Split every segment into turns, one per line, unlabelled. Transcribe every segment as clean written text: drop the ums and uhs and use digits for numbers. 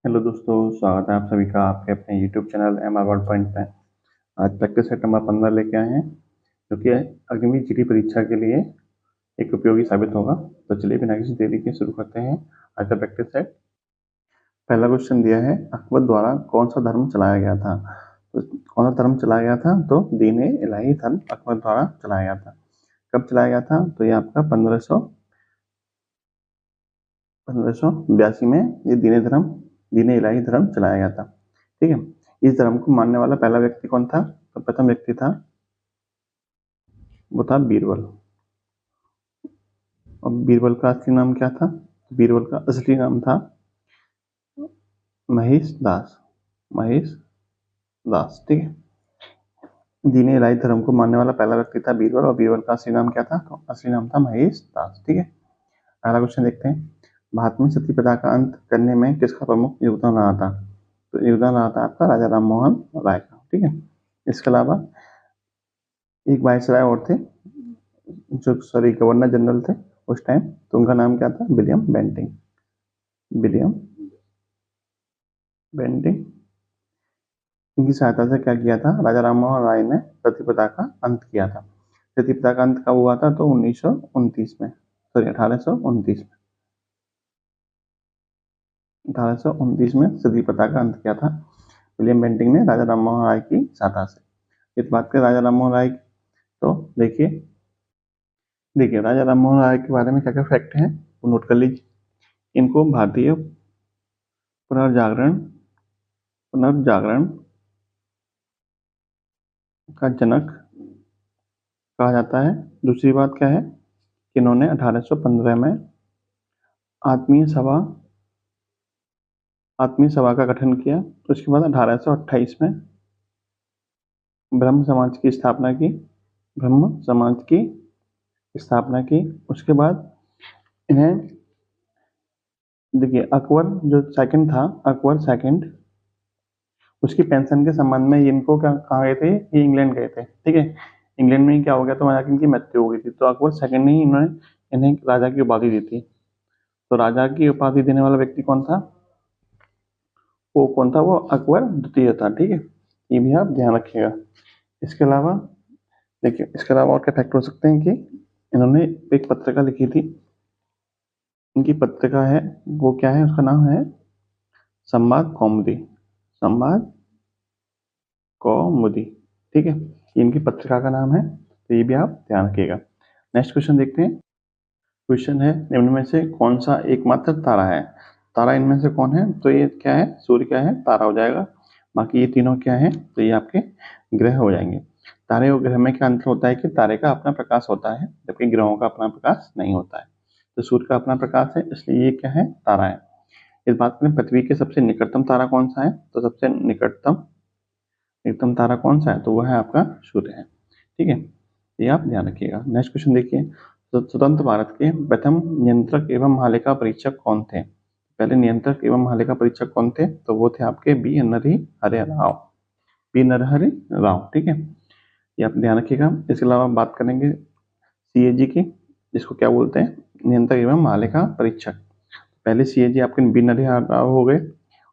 Hello दोस्तों, स्वागत है आप सभी का आपके अपने YouTube channel MR world point पे। आज प्रैक्टिस सेट नंबर 15 लेके आए हैं जो कि अग्निवीर जीडी परीक्षा के लिए एक उपयोगी साबित होगा। तो चलिए बिना किसी देरी के शुरू करते हैं आज का प्रैक्टिस सेट। पहला क्वेश्चन दिया है, अकबर द्वारा कौन सा धर्म चलाया गया था। तो कौन सा धर्म चलाया गया था, तो दीन ए इलाही धर्म अकबर द्वारा चलाया गया था। कब चलाया गया था, तो ये आपका 1582 में ये दीन इलाही धर्म चलाया गया था। ठीक है। इस धर्म को मानने वाला पहला व्यक्ति कौन था, तो प्रथम व्यक्ति था वो था बीरबल। और बीरबल का असली नाम क्या था, बीरबल का असली नाम था महेश दास। महेश दास, ठीक है। दीन इलाही धर्म को मानने वाला पहला व्यक्ति था बीरबल, और बीरबल का असली नाम क्या था, तो असली नाम था महेश दास। ठीक है। अगला क्वेश्चन देखते हैं, भारत में सती प्रथा का अंत करने में किसका प्रमुख योगदान रहा था। तो योगदान रहा था आपका राजा राम मोहन राय का। ठीक है। इसके अलावा एक वायसराय और थे जो गवर्नर जनरल थे उस टाइम, तो उनका नाम क्या था, विलियम बेंटिंग। William Bentinck. इनकी सहायता से क्या किया था, राजा राम मोहन राय ने सती प्रथा का अंत किया था। सती प्रथा का अंत कब हुआ था, तो 1929 में, सॉरी 1829 में। 1829 में सती प्रथा का अंत किया था विलियम बेंटिंग ने राजा राम मोहन राय की सहायता से। इस बात करें राजा राम मोहन राय की, तो देखिए राजा राम मोहन राय के बारे में क्या क्या फैक्ट हैं वो नोट कर लीजिए। इनको भारतीय पुनर्जागरण पुनर्जागरण का जनक कहा जाता है। दूसरी बात क्या है कि इन्होंने 1815 में आत्मीय सभा का गठन किया। उसके बाद 1828 में ब्रह्म समाज की स्थापना की। उसके बाद इन्हें देखिए अकबर जो सेकंड था, अकबर सेकंड, उसकी पेंशन के संबंध में इनको क्या कहा गए थे, ये इंग्लैंड गए थे। ठीक है। इंग्लैंड में क्या हो गया, तो वहां जाकर इनकी मृत्यु हो गई थी, तो अकबर सेकंड ने ही इन्हें राजा की उपाधि दी थी। तो राजा की उपाधि देने वाला व्यक्ति कौन था, वो अकबर द्वितीय था। ठीक है। ये भी आप ध्यान रखिएगा। इसके अलावा देखिए, इसके अलावा और क्या फैक्ट हो सकते हैं कि इन्होंने एक पत्रिका लिखी थी। इनकी पत्रिका है वो क्या है, उसका नाम है संवाद कौमुदी। संवाद कौमुदी। ठीक है। इनकी पत्रिका का नाम है, तो ये भी आप ध्यान रखिएगा। नेक्स्ट क्वेश्चन देखते हैं। क्वेश्चन है, निम्न में से कौन सा एकमात्र तारा है। तारा इनमें से कौन है, तो ये क्या है, सूर्य क्या है, तारा हो जाएगा। बाकी ये तीनों क्या है, तो ये आपके ग्रह हो जाएंगे। तारे और ग्रह में क्या अंतर होता है कि तारे का अपना प्रकाश होता है, जबकि ग्रहों का अपना प्रकाश नहीं होता है। तो सूर्य का अपना प्रकाश है, इसलिए ये क्या है, तारा है। इस बात में पृथ्वी के सबसे निकटतम तारा कौन सा है, तो सबसे निकटतम तारा कौन सा है, तो वह है आपका सूर्य है। ठीक है। ये आप ध्यान रखिएगा। नेक्स्ट क्वेश्चन देखिए, तो स्वतंत्र भारत के प्रथम नियंत्रक एवं महालेखा परीक्षक कौन थे। पहले नियंत्रक एवं महालेखा परीक्षक कौन थे, तो वो थे आपके बी नरहरि राव। ठीक है। ये आप ध्यान रखिएगा। इसके अलावा बात करेंगे सीएजी की, जिसको क्या बोलते हैं, नियंत्रक एवं महालेखा परीक्षक। पहले सीएजी आपके बी नरहरि राव हो गए।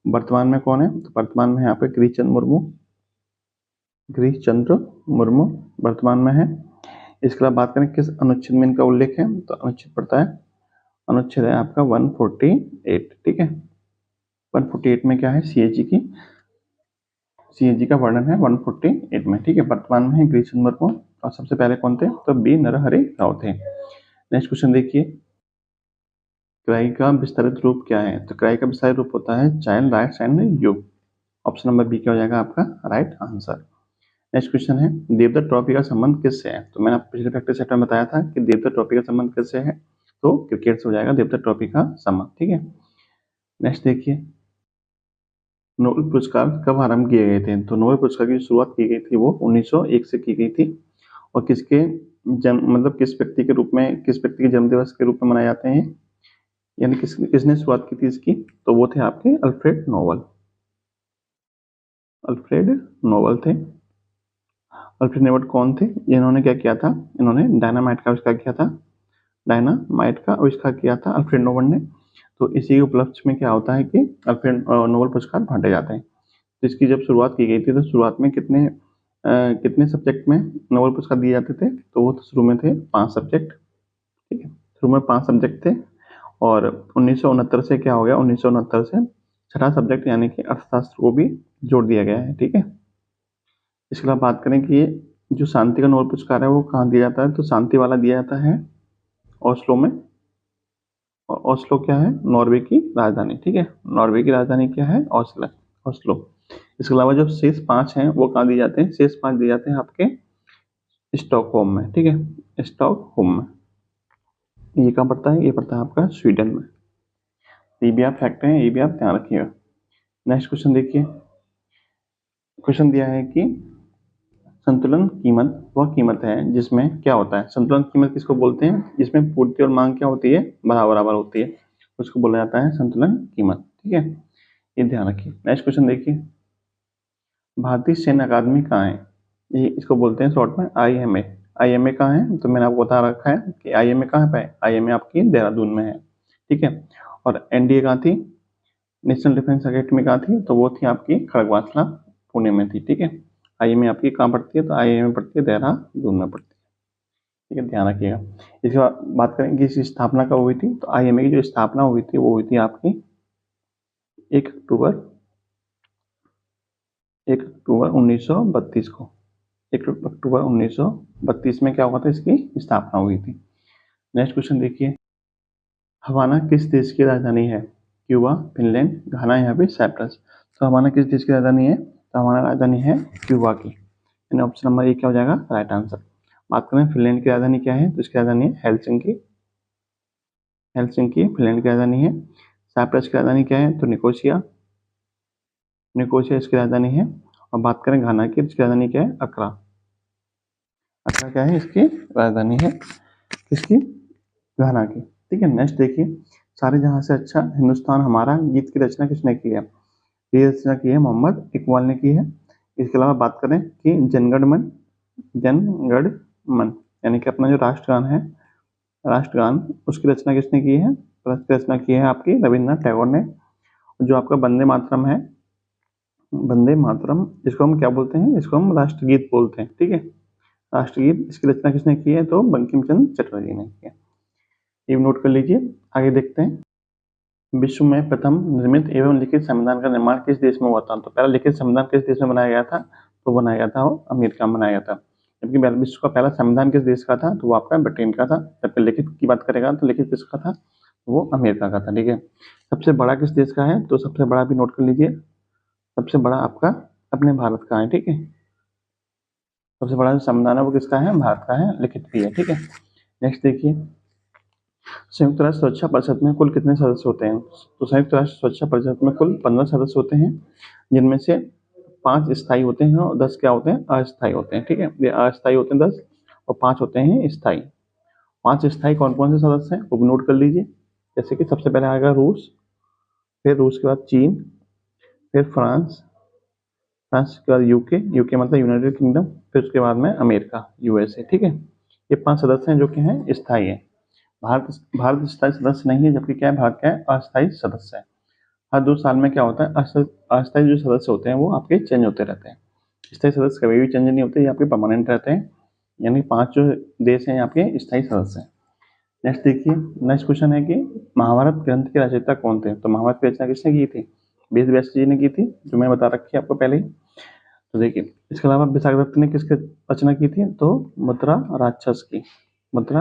वर्तमान में कौन है, तो वर्तमान में यहाँ पे गिरीश चंद्र मुर्मू वर्तमान में है। इसके अलावा बात करें किस अनुच्छेद में इनका उल्लेख है, तो अनुच्छेद पड़ता है, अनुच्छेद है आपका 148। ठीक है। 148 में क्या है, सीएजी का वर्णन है 148 में। ठीक है। वर्तमान में है गिरीश चंद्र मुर्मू, और सबसे पहले कौन थे, तो बी नरहरि राव थे। नेक्स्ट क्वेश्चन देखिए, क्राई का विस्तारित रूप क्या है, तो क्राई का विस्तारित रूप होता है child rights and you. Option number B क्या हो जाएगा आपका राइट आंसर। नेक्स्ट क्वेश्चन है, देवदत्त ट्रॉफी का संबंध किससे है। तो मैंने आपको पिछले प्रैक्टिस सेट में बताया था कि देवदत्त ट्रॉफी का संबंध किससे है, तो क्रिकेट से हो जाएगा देवदत्त ट्रॉफी का संबंध। ठीक है। नेक्स्ट देखिए, नोबेल पुरस्कार कब आरंभ किए गए थे, तो नोबेल पुरस्कार की शुरुआत की गई थी वो 1901 से की गई थी। और किसके जन्म मतलब किस व्यक्ति के जन्म दिवस के रूप में मनाए जाते हैं, यानी किसने शुरुआत की थी इसकी, तो वो थे आपके अल्फ्रेड नोबल थे। अल्फ्रेड नोबल कौन थे, इन्होंने क्या किया था, इन्होंने डायनामाइट का आविष्कार किया था। अल्फ्रेड नोबल ने। तो इसी के उपलक्ष्य में क्या होता है कि अल्फ्रेड नोबेल पुरस्कार बांटे जाते हैं। तो इसकी जब शुरुआत की गई थी तो शुरुआत में कितने सब्जेक्ट में नोबेल पुरस्कार दिए जाते थे? तो वो तो शुरू में थे 5 सब्जेक्ट, ठीक है, शुरू में 5 सब्जेक्ट थे और 1969 से क्या हो गया, 1969 से छठा सब्जेक्ट यानी कि अर्थशास्त्र को भी जोड़ दिया गया है, ठीक है। इसके बाद बात करें कि जो शांति का नोबेल पुरस्कार है वो कहाँ दिया जाता है? तो शांति वाला दिया जाता है ओस्लो में। और ओस्लो क्या है? नॉर्वे की राजधानी, ठीक है, नॉर्वे की राजधानी क्या है? ओस्लो। इसके अलावा जो शेष 5 हैं वो कहाँ दिए जाते हैं? शेष 5 दिए जाते हैं आपके स्टॉकहोम में, ठीक है, स्टॉकहोम में। ये कहाँ पड़ता है? ये पड़ता है आपका स्वीडन में। ये भी आप फैक्ट हैं, ये भी आप ध्यान रखिएगा। नेक्स्ट क्वेश्चन देखिए। क्वेश्चन दिया है कि संतुलन कीमत वह कीमत है जिसमें क्या होता है? संतुलन कीमत किसको बोलते हैं? जिसमें पूर्ति और मांग क्या होती है? बराबर होती है, उसको बोला जाता है संतुलन कीमत, ठीक है, ये ध्यान रखिए। नेक्स्ट क्वेश्चन देखिए। भारतीय सैन्य अकादमी कहाँ है? ये इसको बोलते हैं शॉर्ट में IMA। IMA कहाँ है? तो मैंने आपको बता रखा है कि IMA कहाँ पे है। IMA आपकी देहरादून में है, ठीक है। और NDA कहाँ थी? नेशनल डिफेंस अकेडमी कहाँ थी? तो वो थी आपकी खड़गवासला पुणे में थी, ठीक है। IMA आपकी कहाँ पड़ती है? तो IMA पड़ती है देहरादून में पड़ती है, ठीक है, ध्यान रखिएगा। इसके बाद बात करें कि इसकी स्थापना कब हुई थी? तो IMA की जो स्थापना हुई थी वो हुई थी आपकी 1 अक्टूबर 1932 को। 1 अक्टूबर 1932 में क्या हुआ था? इसकी स्थापना हुई थी। नेक्स्ट क्वेश्चन देखिए। हवाना किस देश की राजधानी है? क्यूबा, फिनलैंड, घाना या फिर साइप्रस। तो हवाना किस देश की राजधानी है? तो हमारा राजधानी है क्यूबा की, यानी ऑप्शन नंबर 1 क्या हो जाएगा? Right answer. बात करें फिनलैंड की राजधानी क्या है? तो इसकी राजधानी है हेलसिंकी। हेलसिंकी फिनलैंड की राजधानी है। साइप्रस की राजधानी क्या है? तो निकोसिया। निकोसिया इसकी राजधानी है। और बात करें घाना की, इसकी राजधानी क्या है? अक्रा। अक्रा क्या है? इसकी राजधानी है किसकी? घाना की, ठीक है। नेक्स्ट देखिए। सारे जहां से अच्छा हिंदुस्तान हमारा गीत की रचना किसने की है? ये रचना की है मोहम्मद इकबाल ने की है। इसके अलावा बात करें कि जनगण मन यानी कि अपना जो राष्ट्रगान है, राष्ट्रगान, उसकी रचना किसने की है? तो इसकी रचना की है आपकी रविन्द्रनाथ टैगोर ने। जो आपका वंदे मातरम है, वंदे मातरम, इसको हम क्या बोलते हैं? इसको हम राष्ट्रगीत बोलते हैं, ठीक है, राष्ट्रगीत। इसकी रचना किसने की है? तो बंकिम चंद्र चटर्जी ने की है। ये नोट कर लीजिए। आगे देखते हैं। विश्व में प्रथम निर्मित एवं लिखित संविधान का निर्माण किस देश में हुआ था? तो पहला लिखित संविधान किस देश में बनाया गया था? तो बनाया गया था वो अमेरिका में बनाया गया था। जबकि विश्व का पहला संविधान किस देश का था? तो वो आपका ब्रिटेन का था। जबकि लिखित की बात करेगा तो लिखित किसका था? वो अमेरिका का था, ठीक है। सबसे बड़ा किस देश का है? तो सबसे बड़ा भी नोट कर लीजिए। सबसे बड़ा आपका अपने भारत का है, ठीक है। सबसे बड़ा जो संविधान है वो किसका है? भारत का है, लिखित भी है, ठीक है। नेक्स्ट देखिए। संयुक्त राष्ट्र सुरक्षा परिषद में कुल कितने सदस्य होते हैं? तो संयुक्त राष्ट्र सुरक्षा परिषद में कुल 15 सदस्य होते हैं, जिनमें से 5 स्थायी होते हैं और 10 क्या होते हैं? अस्थायी होते हैं, ठीक है। ये अस्थायी होते हैं 10 और 5 होते हैं स्थायी। 5 स्थायी कौन कौन से सदस्य हैं वो नोट कर लीजिए। जैसे कि सबसे पहले आएगा रूस, फिर रूस के बाद चीन, फिर फ्रांस, फ्रांस के बाद यूके मतलब यूनाइटेड किंगडम, फिर उसके बाद में अमेरिका USA, ठीक है। ये 5 सदस्य हैं जो कि हैं स्थायी है। भारत भारत स्थायी सदस्य नहीं है, जबकि क्या है? भारत क्या है? अस्थायी सदस्य है। हर 2 साल में क्या होता है? अस्थायी जो सदस्य होते हैं वो आपके चेंज होते रहते हैं। स्थायी सदस्य कभी भी चेंज नहीं होते, ये आपके परमानेंट रहते हैं। यानी 5 जो देश हैं आपके स्थायी सदस्य हैं। नेक्स्ट देखिए। नेक्स्ट क्वेश्चन है कि महाभारत ग्रंथ के रचयिता कौन थे? तो महाभारत की रचना किसने की थी? वेद व्यास जी ने की थी, जो मैं बता रखी है आपको पहले ही। तो देखिए, इसके अलावा विशाख दत्त ने किसकी रचना की थी? तो मथुरा राक्षस की। मथुरा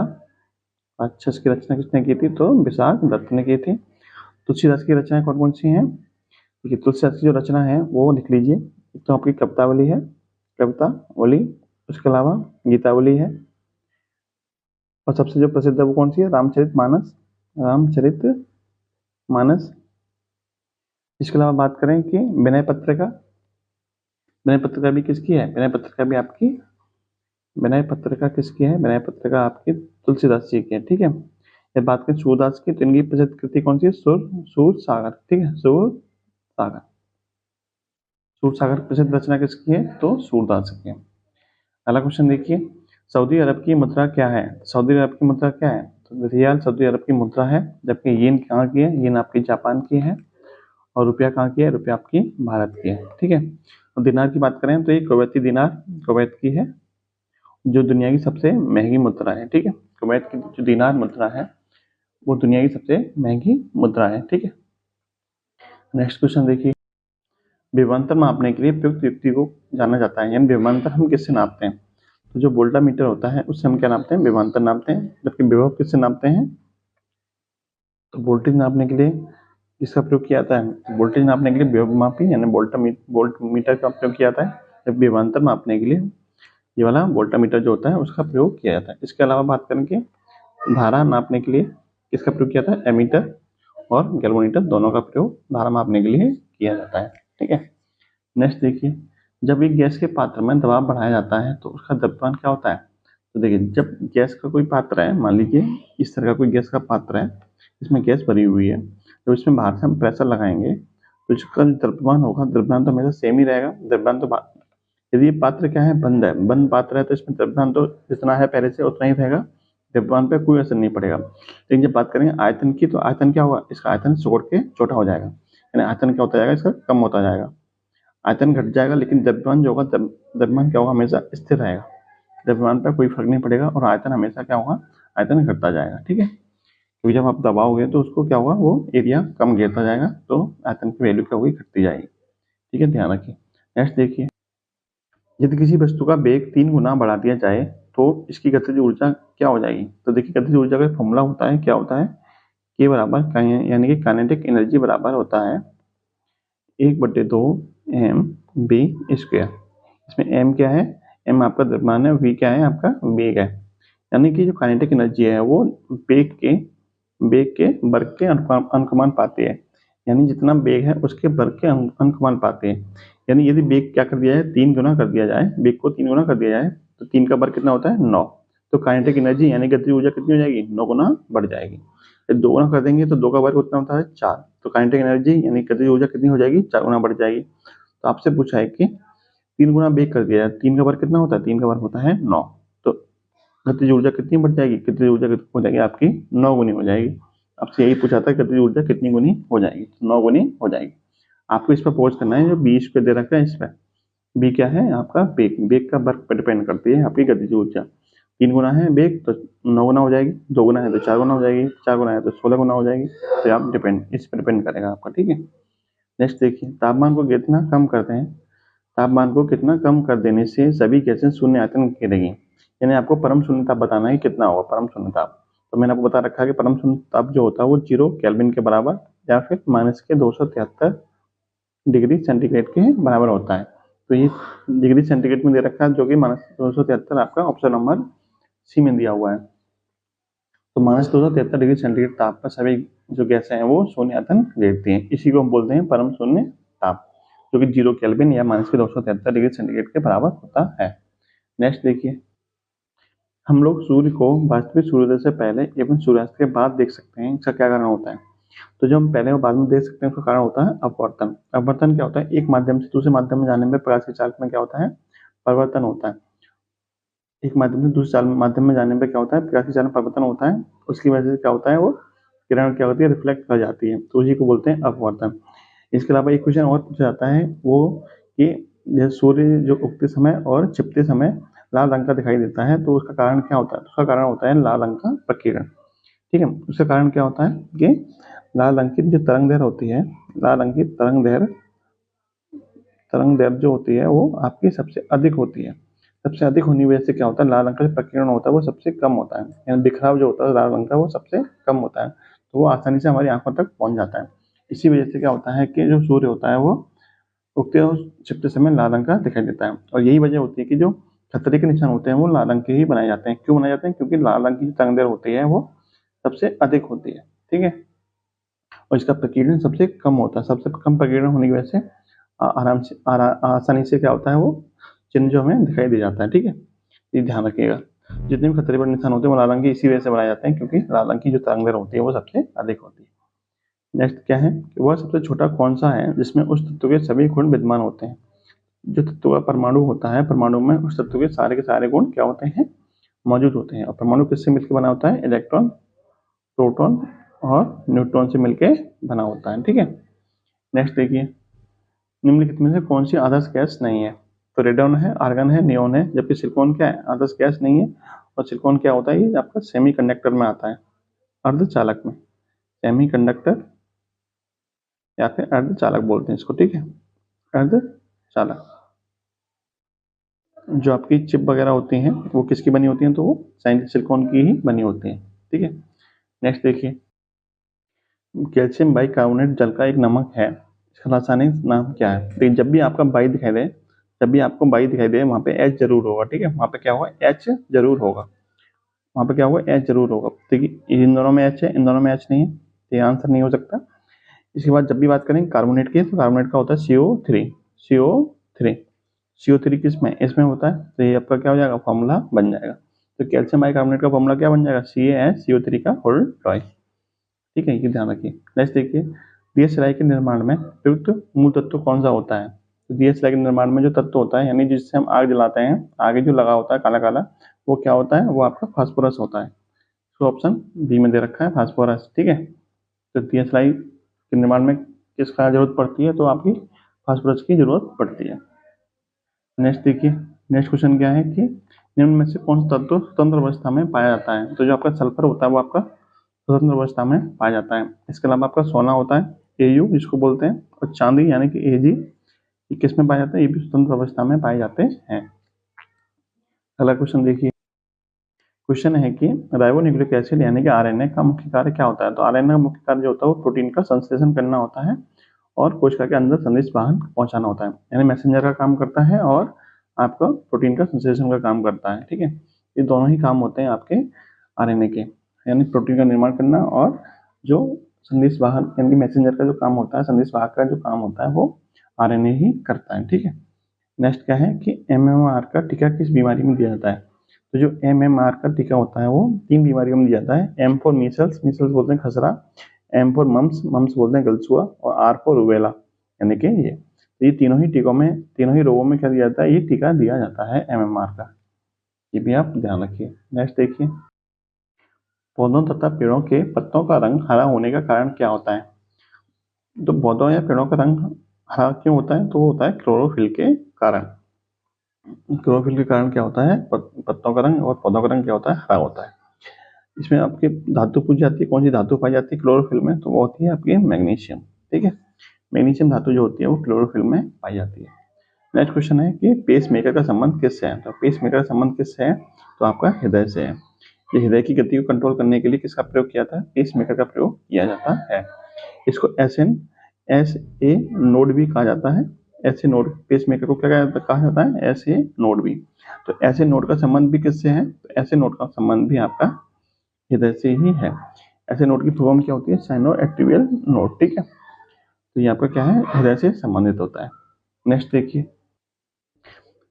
राक्षस की रचना किसने की थी? तो विशाख दत्त ने की थी। तुलसीदास की रचनाएं कौन कौन सी हैं? देखिए, तुलसीदास की जो रचना है वो लिख लीजिए। एक तो आपकी कवितावली है, कवितावली, उसके अलावा गीतावली है, और सबसे जो प्रसिद्ध है वो कौन सी है? रामचरितमानस। रामचरितमानस। इसके अलावा बात करें कि विनय पत्रिका, विनय पत्रिका भी किसकी है? विनय पत्रिका भी आपकी, विनय पत्रिका किसकी है? विनय पत्रिका आपकी तुलसीदास जी की है, ठीक है। जब बात करें सूरदास की, तो इनकी प्रसिद्ध कृति कौन सी है? सूर सागर, ठीक है, सूर सागर। सूर सागर प्रसिद्ध रचना किसकी है? तो सूरदास की है। अगला क्वेश्चन देखिए। सऊदी अरब की मुद्रा क्या है? सऊदी अरब की मुद्रा क्या है? तो रियाल सऊदी अरब की मुद्रा है, जबकि येन कहाँ की है, येन आपकी जापान की है, और रुपया कहाँ की है, रुपया आपकी भारत की है। ठीक है, और दिनार की बात करें तो ये कुवैती दिनार कुवैत की है, जो दुनिया की सबसे महंगी मुद्रा है। ठीक है, कुवैत की जो दिनार मुद्रा है वो दुनिया की सबसे महंगी मुद्रा है। ठीक है, नेक्स्ट क्वेश्चन देखिए, विभवांतर मापने के लिए प्रयुक्त युक्ति को जाना जाता है, यानी विभवांतर हम किससे नापते हैं? तो जो वोल्टामीटर होता है उससे हम क्या नापते हैं, विभवांतर नापते हैं। जबकि विभव किससे नापते हैं? तो वोल्टेज नापने के लिए इसका प्रयोग किया जाता है, वोल्टेज नापने के लिए विभव मापी यानी वोल्टमीटर का प्रयोग किया जाता है। जब विभवांतर मापने के लिए ये वाला वोल्टामीटर जो होता है उसका प्रयोग किया जाता है। इसके अलावा बात करेंगे धारा नापने के लिए किसका प्रयोग किया जाता है, एमीटर और गैल्वेनोमीटर दोनों का प्रयोग धारा मापने के लिए किया जाता है। ठीक है, नेक्स्ट देखिए, जब एक गैस के पात्र में दबाव बढ़ाया जाता है तो उसका द्रव्यमान क्या होता है? तो देखिए, जब गैस का कोई पात्र है, मान लीजिए इस तरह का कोई गैस का पात्र है, इसमें गैस भरी हुई है, जब इसमें बाहर से हम प्रेशर लगाएंगे तो इसका जो द्रव्यमान होगा, द्रव्यमान तो हमेशा सेम ही रहेगा। द्रव्यमान तो यदि ये पात्र क्या है, बंद है, बंद पात्र है, तो इसमें द्रव्यमान तो जितना है पहले से उतना ही रहेगा, द्रव्यमान पे कोई असर नहीं पड़ेगा। लेकिन जब बात करेंगे आयतन की, तो आयतन क्या होगा, इसका आयतन छोड़ के छोटा हो जाएगा, यानी आयतन क्या होता जाएगा, इसका कम होता जाएगा, आयतन घट जाएगा। लेकिन द्रव्यमान जो होगा, द्रव्यमान क्या होगा, हमेशा स्थिर रहेगा, द्रव्यमान पर कोई फर्क नहीं पड़ेगा, और आयतन हमेशा क्या होगा, आयतन घटता जाएगा। ठीक है, क्योंकि जब आप दबाओगे तो उसको क्या होगा, वो एरिया कम घेरता जाएगा, तो आयतन की वैल्यू क्या होगी, घटती जाएगी। ठीक है, ध्यान रखिए। नेक्स्ट देखिए, यदि किसी वस्तु का वेग 3 गुना बढ़ा दिया जाए तो इसकी गतिज ऊर्जा क्या हो जाएगी? तो देखिए, गतिज ऊर्जा का फॉर्मूला होता है, क्या होता है, के बराबर यानी कि काइनेटिक एनर्जी बराबर होता है 1/2 एम बी स्क्वायर। इसमें एम क्या है, एम आपका द्रव्यमान है, वी क्या है, आपका वेग है। यानी कि जो काइनेटिक एनर्जी है वो वेग के वर्ग के अनुपाती है, यानी जितना वेग है उसके वर्ग के अनुपाती है। यानी यदि वेग क्या कर दिया जाए, 3 गुना कर दिया जाए, वेग को 3 गुना कर दिया जाए तो 3 का वर्ग कितना होता है, 9। तो काइनेटिक एनर्जी यानी गतिज ऊर्जा कितनी हो जाएगी, 9 गुना बढ़ जाएगी। यदि 2 गुना कर देंगे तो 2 का वर्ग कितना होता है, 4। तो काइनेटिक एनर्जी यानी गतिज ऊर्जा कितनी हो जाएगी, 4 गुना बढ़ जाएगी। तो आपसे पूछा है कि 3 गुना वेग कर दिया जाए, 3 का वर्ग कितना होता है, 3 का वर्ग होता है 9। तो गतिज ऊर्जा कितनी बढ़ जाएगी, गतिज ऊर्जा हो जाएगी आपकी 9 गुनी हो जाएगी। आपसे यही पूछा था गतिज ऊर्जा कितनी गुनी हो जाएगी, 9 गुनी हो जाएगी। आपको इस पर पोज करना है, जो बी पे दे रखा है इस पर, बी क्या है आपका वेग, वेग का वर्ग पर डिपेंड करती है आपकी गतिज ऊर्जा। 3 गुना है वेग तो 9 गुना हो जाएगी, 2 गुना है तो 4 गुना हो जाएगी, 4 गुना है तो 16 गुना हो जाएगी। तो आप इस पर डिपेंड करेगा आपका। ठीक है, नेक्स्ट देखिए, तापमान को कितना कम करते हैं, तापमान को कितना कम कर देने से सभी गैसें शून्य आयतन घेरेंगी, यानी आपको परम शून्य ताप बताना है कितना होगा परम शून्य ताप। तो मैंने आपको बता रखा है कि परम शून्य ताप जो होता है वो 0 केल्विन के बराबर या फिर -273 डिग्री सेंटीग्रेड के बराबर होता है। तो ये डिग्री सेंटीग्रेड में दे रखा है, जो कि -273 आपका ऑप्शन नंबर सी में दिया हुआ है। तो -273 डिग्री सेंटीग्रेड ताप पर सभी जो गैसें हैं वो शून्य आयतन घेरती हैं, इसी को हम बोलते हैं परम शून्य ताप, जो कि 0 केल्विन या -273 डिग्री सेंटीग्रेड के बराबर होता है। नेक्स्ट देखिए, हम लोग सूर्य को वास्तविक सूर्योदय से पहले एवं सूर्यास्त के बाद देख सकते हैं, इसका क्या कारण होता है? तो जो हम पहले और बाद में देख सकते हैं उसका कारण होता है अपवर्तन। अपवर्तन क्या होता है, एक माध्यम से दूसरे माध्यम में जाने में प्रकाश के चालक में क्या होता है, परिवर्तन होता है। एक माध्यम से दूसरे माध्यम में जाने में क्या होता है, प्रकाश के चालक में परिवर्तन होता है, उसकी वजह से क्या होता है, वो किरण क्या होती है, रिफ्लेक्ट कर जाती है, तो उसी को बोलते हैं अपवर्तन। इसके अलावा एक क्वेश्चन और पूछा जाता है वो कि जैसे सूर्य जो उगते समय और छिपते समय लाल रंग का दिखाई देता है, तो उसका कारण क्या होता है? उसका कारण होता है लाल रंग का प्रकीर्णन। ठीक है, उसका कारण क्या होता है कि लाल रंग की जो तरंग दैर्घ्य होती है, लाल रंग की तरंग दैर्घ्य जो होती है वो आपकी सबसे अधिक होती है। सबसे अधिक होने की वजह से क्या होता है, लाल रंग का जो प्रकीर्णन होता है वो सबसे कम होता है, यानी बिखराव जो होता है लाल रंग का वो सबसे कम होता है, तो वो आसानी से हमारी आंखों तक पहुंच जाता है। इसी वजह से क्या होता है कि जो सूर्य होता है वो उगते और छिपते समय लाल रंग का दिखाई देता है, और यही वजह होती है कि जो खतरे के निशान होते हैं वो लाल रंग के ही बनाए जाते हैं। क्यों बनाए जाते हैं? क्योंकि लाल रंग की जो तरंग दैर्घ्य होती है वो सबसे अधिक होती है। ठीक है, और इसका प्रकीर्णन सबसे कम होता है। सबसे कम प्रकीर्णन होने की वजह से आसानी से क्या होता है, वो चिन्ह जो हमें दिखाई दे जाता है। ठीक है, ये ध्यान रखिएगा। जितने भी खतरे वाले निशान होते हैं वो लाल रंग की इसी वजह से बनाए जाते हैं, क्योंकि लाल रंग की जो तरंग दैर्घ्य होती है वो सबसे अधिक होती है। नेक्स्ट क्या है, वह सबसे छोटा कौन सा है जिसमें उस तत्व के सभी गुण विद्यमान होते हैं? जो तत्व का परमाणु होता है, परमाणु में उस तत्व के सारे गुण क्या होते हैं, मौजूद होते हैं। और परमाणु किससे मिलकर बना होता है? इलेक्ट्रॉन प्रोटॉन और न्यूट्रॉन से मिलके बना होता है। ठीक है, नेक्स्ट देखिए, निम्नलिखित में से कौन सी आदर्श गैस नहीं है? तो रेडॉन है, आर्गन है, नियोन है, जबकि सिलिकॉन क्या है? आदर्श गैस नहीं है। और सिलिकॉन क्या होता है? ये आपका सेमीकंडक्टर में आता है, अर्धचालक में, सेमीकंडक्टर या फिर अर्धचालक बोलते हैं इसको। ठीक है, अर्धचालक। जो आपकी चिप वगैरह होती हैं वो किसकी बनी होती हैं? तो वो सिलिकॉन की ही बनी होती हैं। ठीक है, नेक्स्ट देखिए, कैल्शियम बाइकार्बोनेट जल का एक नमक है, इसका रासायनिक नाम क्या है? तो जब भी आपका बाई दिखाई दे, जब भी आपको बाई दिखाई दे, वहां पे एच जरूर होगा। ठीक है, वहां पे क्या होगा? एच जरूर होगा, वहां पे क्या होगा? एच जरूर होगा। देखिए इन दोनों में एच है, इन दोनों में एच नहीं है, तो ये आंसर नहीं हो सकता। इसके बाद जब भी बात करें कार्बोनेट की, तो कार्बोनेट का होता है CO3। CO3, CO3 किस में? इसमें होता है, तो ये आपका क्या हो जाएगा? फॉर्मूला बन जाएगा। तो कैल्शियम बाइकार्बोनेट का फॉर्मूला क्या बन जाएगा? CaSO3 का होल ट्वाइस। ठीक है, ये ध्यान रखिए। नेक्स्ट देखिए, दिए सलाई के निर्माण में प्रयुक्त मूल तत्व कौन सा होता है? तो दिए सलाई के निर्माण में जो तत्व होता है, यानी जिससे हम आग जलाते हैं, आगे जो लगा होता है काला काला, वो क्या होता है? वो आपका फास्फोरस होता है। तो ऑप्शन बी में दे रखा है, फास्फोरस। ठीक है, तो दिए सलाई के निर्माण में किसका जरूरत पड़ती है? तो आपकी फास्फोरस की जरूरत पड़ती है। नेक्स्ट देखिए, नेक्स्ट क्वेश्चन क्या है कि निम्न में से कौन सा तत्व स्वतंत्र अवस्था में पाया जाता है? तो जो आपका सल्फर होता है वो आपका स्वतंत्र अवस्था में पाया जाता है। इसके अलावा आपका सोना होता है, Au जिसको बोलते हैं, और चांदी यानी कि Ag, ये किस में पाया जाता है? ये भी स्वतंत्र अवस्था में पाए जाते हैं। अगला क्वेश्चन देखिए, क्वेश्चन है कि राइबोन्यूक्लिक एसिड यानी कि RNA का मुख्य कार्य क्या होता है? तो RNA का मुख्य कार्य जो होता है वो प्रोटीन का संश्लेषण करना होता है और कोशिका के अंदर संदेश वाहन पहुंचाना होता है, यानी मैसेंजर का काम करता है और आपका प्रोटीन का संश्लेषण का काम करता है। ठीक है, ये दोनों ही काम होते हैं आपके RNA के, यानी प्रोटीन का निर्माण करना और जो संदेश वाहन यानी मैसेंजर का जो काम होता है, संदेश वाहक का जो काम होता है, वो RNA ही करता है। ठीक है, नेक्स्ट क्या है कि MMR का टीका किस बीमारी में दिया जाता है? तो जो MMR का टीका होता है वो 3 बीमारियों में दिया जाता है। M फॉर मीसल्स, मीसल्स बोलते हैं खसरा, M फॉर मम्स, मम्स बोलते हैं गलछुआ, और R फॉर रूबेला, यानी कि ये। तो ये तीनों ही टीकों में, तीनों ही रोगों में क्या दिया जाता है? ये टीका दिया जाता है MMR का, ये भी आप ध्यान रखिए। नेक्स्ट देखिए, पौधों तथा पेड़ों के पत्तों का रंग हरा होने का कारण क्या होता है? तो पौधों या पेड़ों का रंग हरा क्यों होता है? तो वो होता है क्लोरोफिल के कारण। क्लोरोफिल के कारण क्या होता है? पत्तों का रंग और पौधों का रंग क्या होता है? हरा होता है। इसमें आपकी धातु पूछी जाती है, कौन सी धातु पाई जाती है क्लोरोफिल में? तो वो होती है आपकी मैग्नीशियम। ठीक है, मैग्नीशियम धातु जो होती है वो क्लोरोफिल में पाई जाती है। नेक्स्ट क्वेश्चन है कि पेस मेकर का संबंध किससे है? तो पेस मेकर का संबंध किससे है? तो आपका हृदय से है। ये हृदय की गति को कंट्रोल करने के लिए किसका प्रयोग किया था? पेस मेकर का प्रयोग किया जाता है। इसको SA नोड भी कहा जाता है। SA नोड, पेस मेकर को क्या कहा जाता है? SA नोड भी। तो SA नोड का संबंध भी किससे है? तो SA नोड का संबंध भी आपका हृदय से ही है। ऐसे नोड की फॉर्म क्या होती है? Sinoatrial node. ठीक है, तो ये आपका क्या है? हृदय से संबंधित होता है। नेक्स्ट देखिए,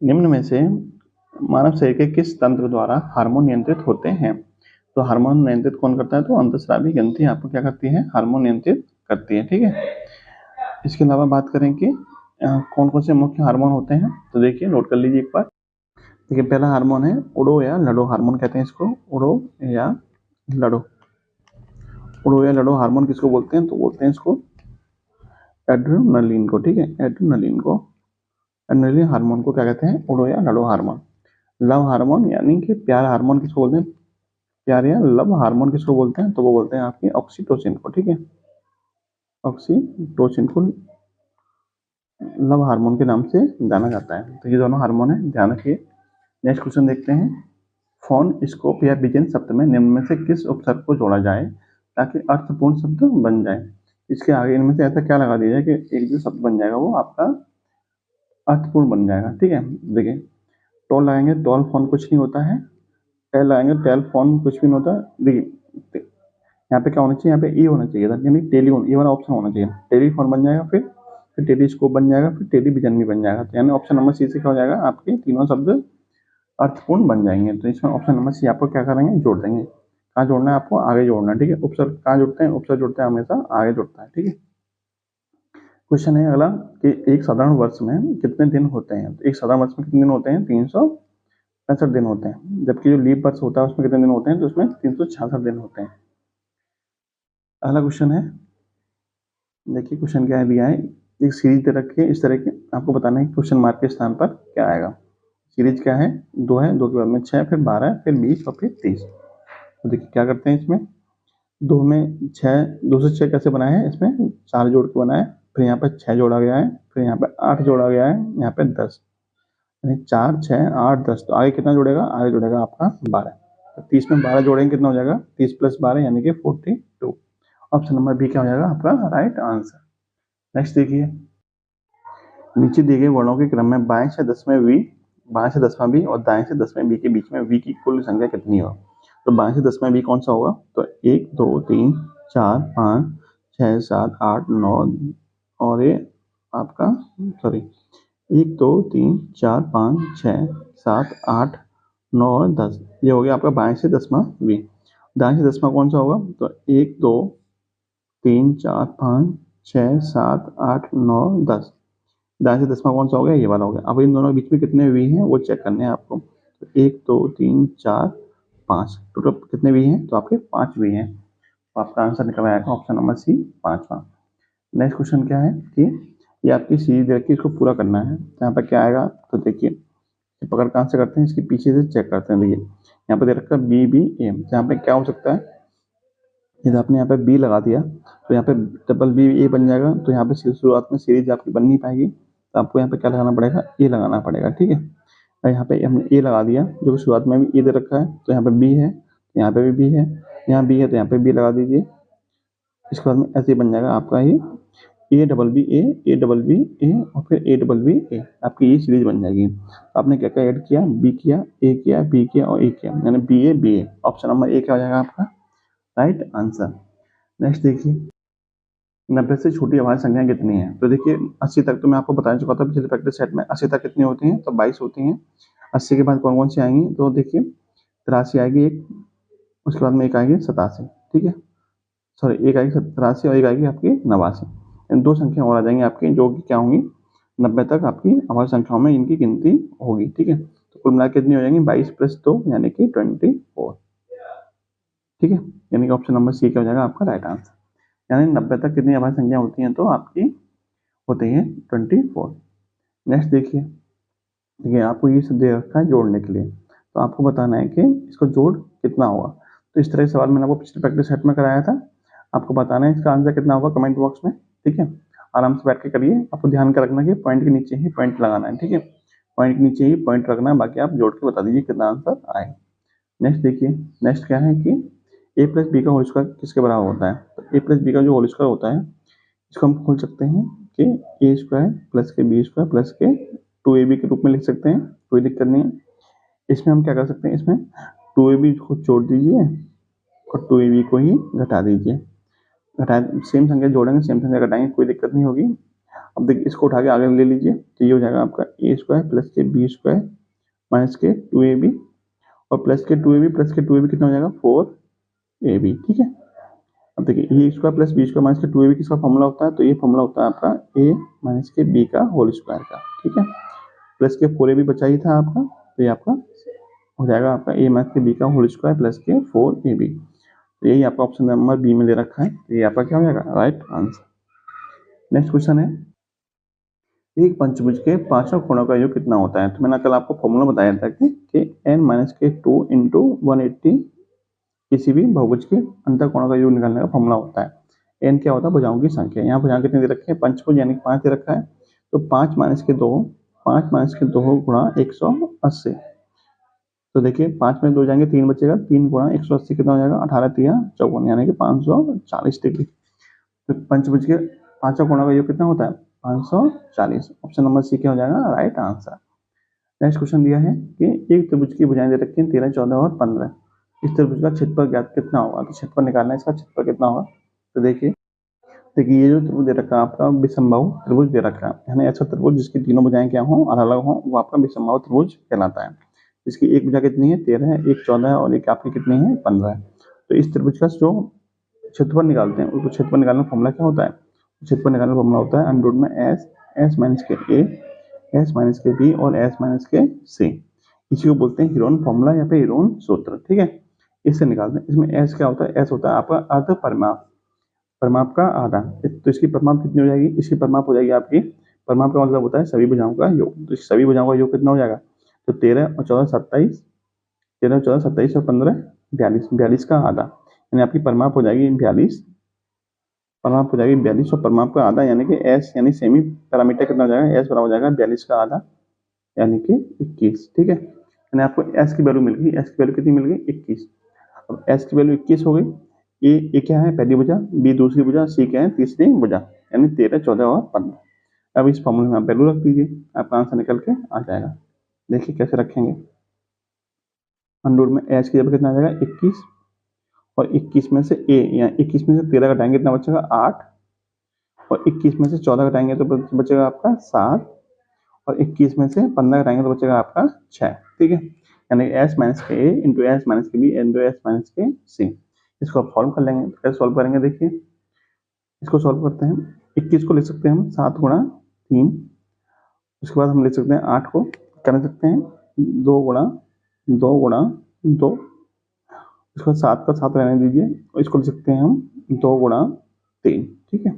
निम्न में से मानव शरीर के किस तंत्र द्वारा हार्मोन नियंत्रित होते हैं? तो हार्मोन नियंत्रित कौन करता है? तो अंतस्रावी ग्रंथि आपको क्या करती है? हार्मोन नियंत्रित करती है। ठीक है, इसके अलावा बात करें कि कौन कौन से मुख्य हार्मोन होते हैं, तो देखिए नोट कर लीजिए एक बार। देखिए पहला हार्मोन है उडो या लडो हार्मोन, कहते हैं इसको उडो या लडो। उडो या लडो हार्मोन किसको बोलते हैं? तो बोलते हैं इसको एड्रेनलिन को। ठीक है, एड्रेनलिन को, एड्रेनलिन हार्मोन को क्या कहते हैं? उडो या लडो हार्मोन। लव हार्मोन यानी कि प्यार हार्मोन किसको बोलते हैं? प्यार या लव हार्मोन किसको बोलते हैं? तो वो बोलते हैं आपकी ऑक्सीटोसिन को। ठीक है, ऑक्सीटोसिन को लव हार्मोन के नाम से जाना जाता है। तो ये दोनों हार्मोन है, ध्यान रखिए। नेक्स्ट क्वेश्चन देखते हैं, फोन, स्कोप या विजन शब्द में निम्न में से किस उपसर्ग को जोड़ा जाए ताकि अर्थपूर्ण शब्द बन जाए? इसके आगे इनमें से ऐसा क्या लगा दिया जाए कि एक जो शब्द बन जाएगा वो आपका अर्थपूर्ण बन जाएगा। ठीक है, देखिए टोल लगाएंगे, टोल फोन कुछ नहीं होता है। टेल लगाएंगे, टेल फोन कुछ भी नहीं होता। देखिए यहाँ पे क्या होना चाहिए? यहाँ पे ई होना चाहिए था, यानी टेलीफोन, ये वाला ऑप्शन होना चाहिए। टेलीफोन बन जाएगा, फिर टेलीस्कोप बन जाएगा, फिर टेलीविजन भी बन जाएगा। तो यानी ऑप्शन नंबर सी से क्या हो जाएगा? आपके तीनों शब्द अर्थपूर्ण बन जाएंगे। तो इसमें ऑप्शन नंबर सी आपको क्या करेंगे? जोड़ देंगे। कहाँ जोड़ना है आपको? आगे जोड़ना है। ठीक है, उपसर्ग कहाँ जुड़ते हैं? उपसर्ग जुड़ते हैं हमेशा आगे जुड़ता है। ठीक है, क्वेश्चन है अगला कि एक साधारण वर्ष में कितने दिन होते हैं? तो एक साधारण वर्ष में कितने दिन होते हैं? 365 दिन होते हैं। जबकि जो लीप वर्ष होता है उसमें कितने दिन होते हैं? तो उसमें 366 दिन होते हैं। अगला क्वेश्चन है, देखिए क्वेश्चन क्या है, दिया है एक सीरीज दे रखी है इस तरह के, आपको बताना है क्वेश्चन मार्क के स्थान पर क्या आएगा। सीरीज क्या है, 2 है, 2 के बाद में 6, फिर 12, फिर 20 और फिर 30। तो देखिए क्या करते हैं इसमें, 2 में 6, 2 से 6 कैसे बना है, इसमें 4 जोड़ के बना है, फिर यहाँ पे 6 जोड़ा गया है, फिर यहाँ पे 8 जोड़ा गया है, यहाँ पे 10, यानी 4, 6, 8, 10। तो आगे कितना जुड़ेगा, आगे जुड़ेगा आपका 12। तो 30 में 12 जोड़ेंगे कितना हो जाएगा, 30 प्लस 12 यानी कि 42। ऑप्शन नंबर बी क्या हो जाएगा आपका राइट आंसर। नेक्स्ट देखिए, नीचे दिए गए वर्णों के क्रम में बाएं से 10वें वी, बाएं से 10वां बी और दाएं से 10वें बी के बीच में वी की कुल संख्या कितनी हो। तो बाएं से 10वां बी कौन सा होगा, तो 1, 2, 3, 4, 5, 6, 7, 8, 9 और ये आपका सॉरी 1, 2, 3, 4, 5, 6, 7, 8, 9 और 10। ये हो गया आपका बाएं से 10वां वी। दाएं से 10वां कौन सा होगा, तो 1, 2, 3, 4, 5, 6, 7, 8, 9, 10। दाएं से 10वां कौन सा हो गया, ये वाला हो गया। अब इन दोनों के बीच में कितने वी हैं वो चेक करने हैं आपको। तो 1, 2, 3, 4, 5, टोटल कितने वी हैं, तो आपके 5 वी हैं। तो आपका आंसर निकल आएगा ऑप्शन नंबर सी 5वां। नेक्स्ट क्वेश्चन क्या है कि ये आपकी सीरीज दे रखी है, इसको पूरा करना है। तो यहाँ पर क्या आएगा, तो देखिए पकड़ कहाँ से करते हैं, इसके पीछे से चेक करते हैं। देखिए यहाँ पे दे रखा है बी बी ए, यहाँ पे क्या हो सकता है, यदि आपने यहाँ पे बी लगा दिया तो यहाँ पे डबल बी ए बन जाएगा। तो यहाँ पे शुरुआत में सीरीज आपकी बन नहीं पाएगी, तो आपको यहाँ पे क्या लगाना पड़ेगा, ए लगाना पड़ेगा। ठीक है, और यहाँ पे हमने ए लगा दिया, जो कि शुरुआत में भी ए दे रखा है, तो यहाँ पे बी है, यहाँ पे भी बी है, यहाँ बी है तो यहाँ पे बी लगा दीजिए। इसके बाद में ऐसे बन जाएगा आपका ये A double B A double B A और फिर ए डबल बी ए, आपकी ये सीरीज बन जाएगी। आपने क्या क्या ऐड किया, बी किया, ए किया, बी किया और ए किया, यानी B A. Option number A क्या हो जाएगा आपका राइट आंसर। नेक्स्ट देखिए, 90 से छोटी अभाज्य संख्या कितनी है। तो देखिए 80 तक तो मैं आपको बता चुका था पिछले प्रैक्टिस सेट में, 80 तक कितनी होती हैं, तो 22 होती हैं। 80 के बाद कौन कौन सी आएंगी, तो देखिए 83 आएगी एक, उसके बाद में एक आएगी 87। ठीक है, सॉरी एक आएगी 83 और एक आएगी आपकी 89। इन 2 संख्या और आ जाएंगी आपकी, जो कि क्या होंगी 90 तक आपकी अभाज्य संख्याओं में इनकी गिनती होगी। ठीक है, तो कुल मिला कितनी हो जाएंगी, 22 + 2 यानी कि 24। ठीक है, यानी कि ऑप्शन नंबर सी क्या हो जाएगा आपका राइट आंसर। यानी 90 तक कितनी अभाज्य संख्या होती हैं, तो आपकी होती हैं 24। नेक्स्ट देखिए, देखिए आपको ये सब दे रखा है जोड़ने के लिए, तो आपको बताना है कि इसको जोड़ कितना होगा। तो इस तरह के सवाल मैंने आपको पिछले प्रैक्टिस सेट में कराया था, आपको बताना है इसका आंसर कितना होगा कमेंट बॉक्स में। ठीक है, आराम से बैठ के करिए, आपको ध्यान का रखना कि पॉइंट के नीचे ही पॉइंट लगाना है। ठीक है, पॉइंट के नीचे ही पॉइंट रखना है, बाकी आप जोड़ के बता दीजिए कितना आंसर आएगा। नेक्स्ट देखिए, नेक्स्ट क्या है कि ए प्लस बी का होल स्क्वायर किसके बराबर होता है। तो ए प्लस बी का जो होल स्क्वायर होता है, इसको हम खोल सकते हैं कि ए स्क्वायर प्लस के बी स्क्वायर प्लस के 2ab के रूप में लिख सकते हैं, कोई दिक्कत नहीं है। इसमें हम क्या कर सकते हैं, इसमें 2ab को जोड़ दीजिए और 2ab को ही घटा दीजिए। घटा सेम संख्या जोड़ेंगे, सेम संख्या घटाएंगे, कोई दिक्कत नहीं होगी। अब देखिए इसको उठा के आगे ले लीजिए, तो ये हो जाएगा आपका ए स्क्वायर प्लस के बी स्क्वायर माइनस के 2ab और प्लस के 2ab प्लस के 2ab कितना हो जाएगा 4ab। ठीक है, अब देखिए A square plus B square minus के 2ab किसका फॉर्मूला होता है, तो ये फॉर्मूला होता है आपका ए माइनस के बी का होल स्क्वायर का। ठीक है, प्लस के 4ab बचा ही था आपका, तो ये आपका हो जाएगा आपका ए माइनस के बी का होल स्क्वायर प्लस के 4ab। तो यही आपका ऑप्शन नंबर बी में दे रखा है, तो ये आपका क्या हो जाएगा राइट आंसर। नेक्स्ट क्वेश्चन है, एक पंचभुज के 5 कोणों का योग कितना होता है। तो मैंने कल आपको फॉर्मूला बताया था कि n माइनस के 2 इंटू 180 किसी भी बहुभुज के अंतर कोणों का योग निकालने का फॉर्मूला होता है। n क्या होता है, भुजाओं की संख्या। यहाँ भुजाएं कितनी दे रखी है, पंचभुज यानी 5 दे रखा है, तो 5 माइनस के 2, 5 माइनस के 2 गुणा 180। तो देखिए 5 में 2 जाएंगे 3 बचेगा, 3 गुणा 180 कितना हो जाएगा 18 3 54 यानी कि 540 डिग्री। तो पंचभुज के 5 कोणों का योग कितना होता है 540। ऑप्शन नंबर सी क्या हो जाएगा राइट आंसर। नेक्स्ट क्वेश्चन दिया है कि एक त्रिभुज की भुजाएं दे रखी हैं 13, 14 और 15। इस त्रिभुज का क्षेत्रफल ज्ञात कितना होगा। तो क्षेत्रफल निकालना है, इसका क्षेत्रफल कितना होगा। तो देखिए ये जो त्रिभुज दे रखा है आपका विषमबाहु त्रिभुज दे रखा है, यानी ऐसा त्रिभुज जिसकी तीनों भुजाएं क्या हो अलग अलग हो, वो आपका विषमबाहु त्रिभुज कहलाता है। इसकी एक भुजा कितनी है 13 है, एक 14 है और एक आपकी कितनी है 15 है। तो इस त्रिभुज का जो क्षेत्रफल निकालते हैं, उसको क्षेत्रफल निकालने का फॉर्मूला क्या होता है, क्षेत्रफल निकालने का फॉर्मूला होता है अंडर रूट में एस माइनस के ए, एस माइनस के बी और एस माइनस के सी। इसी को बोलते हैं हीरोन फॉर्मूला या फिर हीरोन सूत्र। ठीक है, इससे निकालते हैं। इसमें एस क्या होता है, एस होता है आपका अर्ध परिमाप, परिमाप का आधा, तो इसकी परिमाप कितनी हो जाएगी, इसकी परिमाप हो जाएगी आपकी, परिमाप का मतलब होता है सभी भुजाओं का योग, तो सभी भुजाओं का योग कितना हो जाएगा, तो 13 और 14 27, 13 और 14 27 और 15 42, 42 का आधा, यानी आपकी परिमाप हो जाएगी 42, परिमाप हो जाएगी 42 और परिमाप का आधा यानी कि एस यानी सेमी पैरामीटर कितना हो जाएगा, एस बराबर हो जाएगा 42 का आधा यानी कि 21। ठीक है, यानी आपको एस की वैल्यू मिल गई, एस की वैल्यू कितनी मिल गई 21। अब एस की वैल्यू 21 हो गई, ए क्या है पहली भुजा, बी दूसरी भुजा, सी क्या है तीसरी भुजा, यानी 13 14 और 15। अब इस फॉर्मूले में आप वैल्यू रख दीजिए, आपका आंसर निकल के आ जाएगा। देखिए कैसे रखेंगे, अंडर में एच की जगह कितना आ जाएगा 21, और 21 में से ए या 21 में से 13 घटाएंगे कितना बचेगा 8, और 21 में से 14 घटाएंगे तो बचेगा आपका 7, और 21 में से 15 घटाएंगे तो बचेगा आपका 6। ठीक है, यानी एस माइनस के ए इंटू एस माइनस के बी इंटू एस माइनस के सी। इसको आप सॉल्व कर लेंगे, कैसे सॉल्व करेंगे देखिए, इसको सॉल्व करते हैं, 21 को लिख सकते हैं हम 7 गुणा 3, उसके बाद हम लिख सकते हैं 8 को कर सकते हैं 2 गुणा 2, इसको 7 का 7 रहने दीजिए, और इसको लिख सकते हैं हम 2 गुणा 3। ठीक है,